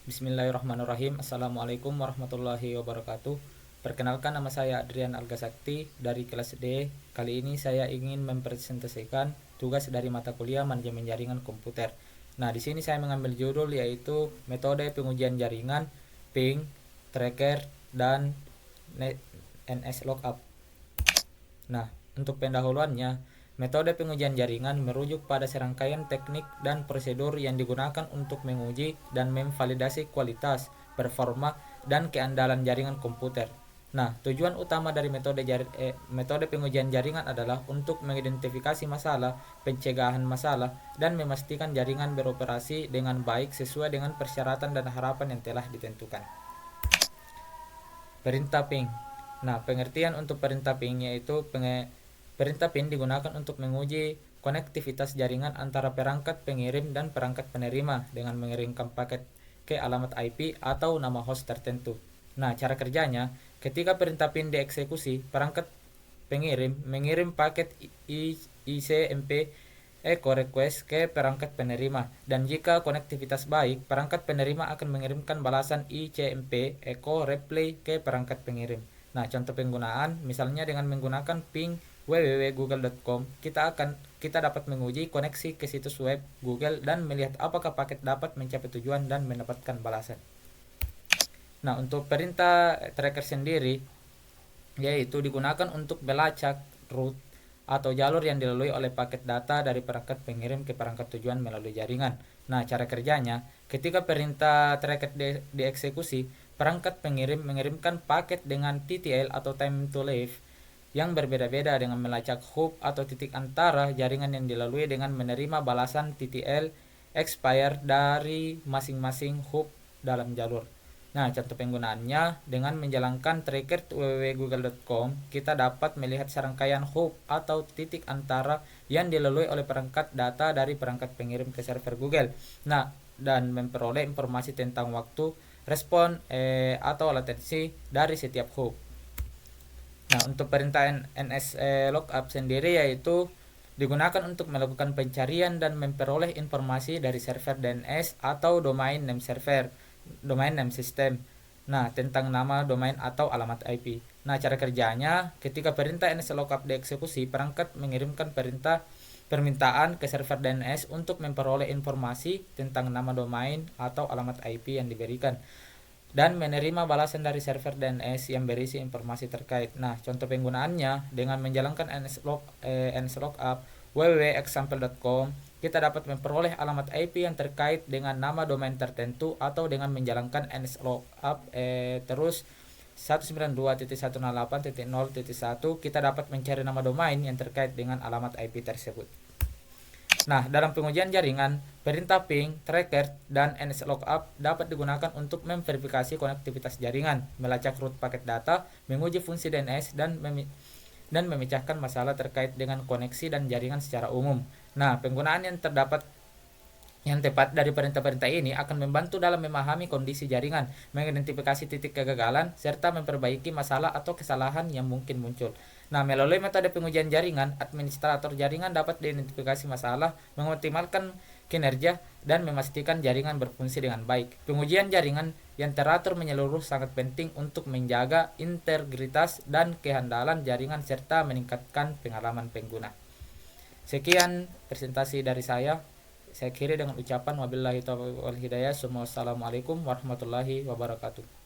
Bismillahirrahmanirrahim. Assalamualaikum warahmatullahi wabarakatuh. Perkenalkan, nama saya Adrian Algasakti dari kelas D. Kali ini saya ingin mempresentasikan tugas dari mata kuliah manajemen jaringan komputer. Nah, di sini saya mengambil judul yaitu metode pengujian jaringan, ping, tracker, dan NS lookup. Nah, untuk pendahuluannya, metode pengujian jaringan merujuk pada serangkaian teknik dan prosedur yang digunakan untuk menguji dan memvalidasi kualitas, performa, dan keandalan jaringan komputer. Nah, tujuan utama dari metode pengujian jaringan adalah untuk mengidentifikasi masalah, pencegahan masalah, dan memastikan jaringan beroperasi dengan baik sesuai dengan persyaratan dan harapan yang telah ditentukan. Perintah ping. Nah, pengertian untuk perintah ping yaitu perintah ping digunakan untuk menguji konektivitas jaringan antara perangkat pengirim dan perangkat penerima dengan mengirimkan paket ke alamat IP atau nama host tertentu. Nah, cara kerjanya, ketika perintah ping dieksekusi, perangkat pengirim mengirim paket ICMP echo request ke perangkat penerima, dan jika konektivitas baik, perangkat penerima akan mengirimkan balasan ICMP echo reply ke perangkat pengirim. Nah, contoh penggunaan misalnya dengan menggunakan ping www.google.com, kita dapat menguji koneksi ke situs web Google dan melihat apakah paket dapat mencapai tujuan dan mendapatkan balasan. Nah, untuk perintah tracker sendiri yaitu digunakan untuk melacak route atau jalur yang dilalui oleh paket data dari perangkat pengirim ke perangkat tujuan melalui jaringan. Nah, cara kerjanya, ketika perintah tracker dieksekusi, perangkat pengirim mengirimkan paket dengan TTL atau time to leave yang berbeda-beda dengan melacak hub atau titik antara jaringan yang dilalui dengan menerima balasan TTL expire dari masing-masing hub dalam jalur. Nah, contoh penggunaannya, dengan menjalankan tracker www.google.com, kita dapat melihat serangkaian hub atau titik antara yang dilalui oleh perangkat data dari perangkat pengirim ke server Google. Nah, dan memperoleh informasi tentang waktu, respon, atau latensi dari setiap hub. Nah, untuk perintah NS lookup sendiri yaitu digunakan untuk melakukan pencarian dan memperoleh informasi dari server DNS atau domain name server, domain name system. Nah, tentang nama domain atau alamat IP. Nah, cara kerjanya, ketika perintah NS lookup dieksekusi, perangkat mengirimkan permintaan ke server DNS untuk memperoleh informasi tentang nama domain atau alamat IP yang diberikan, dan menerima balasan dari server DNS yang berisi informasi terkait. Nah, contoh penggunaannya, dengan menjalankan NS lookup www.example.com, kita dapat memperoleh alamat IP yang terkait dengan nama domain tertentu, atau dengan menjalankan NS lookup terus 192.168.0.1, kita dapat mencari nama domain yang terkait dengan alamat IP tersebut. Nah, dalam pengujian jaringan, perintah ping, tracker, dan NS lookup dapat digunakan untuk memverifikasi konektivitas jaringan, melacak route paket data, menguji fungsi DNS, dan memecahkan masalah terkait dengan koneksi dan jaringan secara umum. Nah, penggunaan yang tepat dari perintah-perintah ini akan membantu dalam memahami kondisi jaringan, mengidentifikasi titik kegagalan, serta memperbaiki masalah atau kesalahan yang mungkin muncul. Nah, melalui metode pengujian jaringan, administrator jaringan dapat identifikasi masalah, mengoptimalkan kinerja, dan memastikan jaringan berfungsi dengan baik. Pengujian jaringan yang teratur menyeluruh sangat penting untuk menjaga integritas dan kehandalan jaringan serta meningkatkan pengalaman pengguna. Sekian presentasi dari saya. Saya akhiri dengan ucapan wabillahi taufiq wal hidayah. Assalamualaikum warahmatullahi wabarakatuh.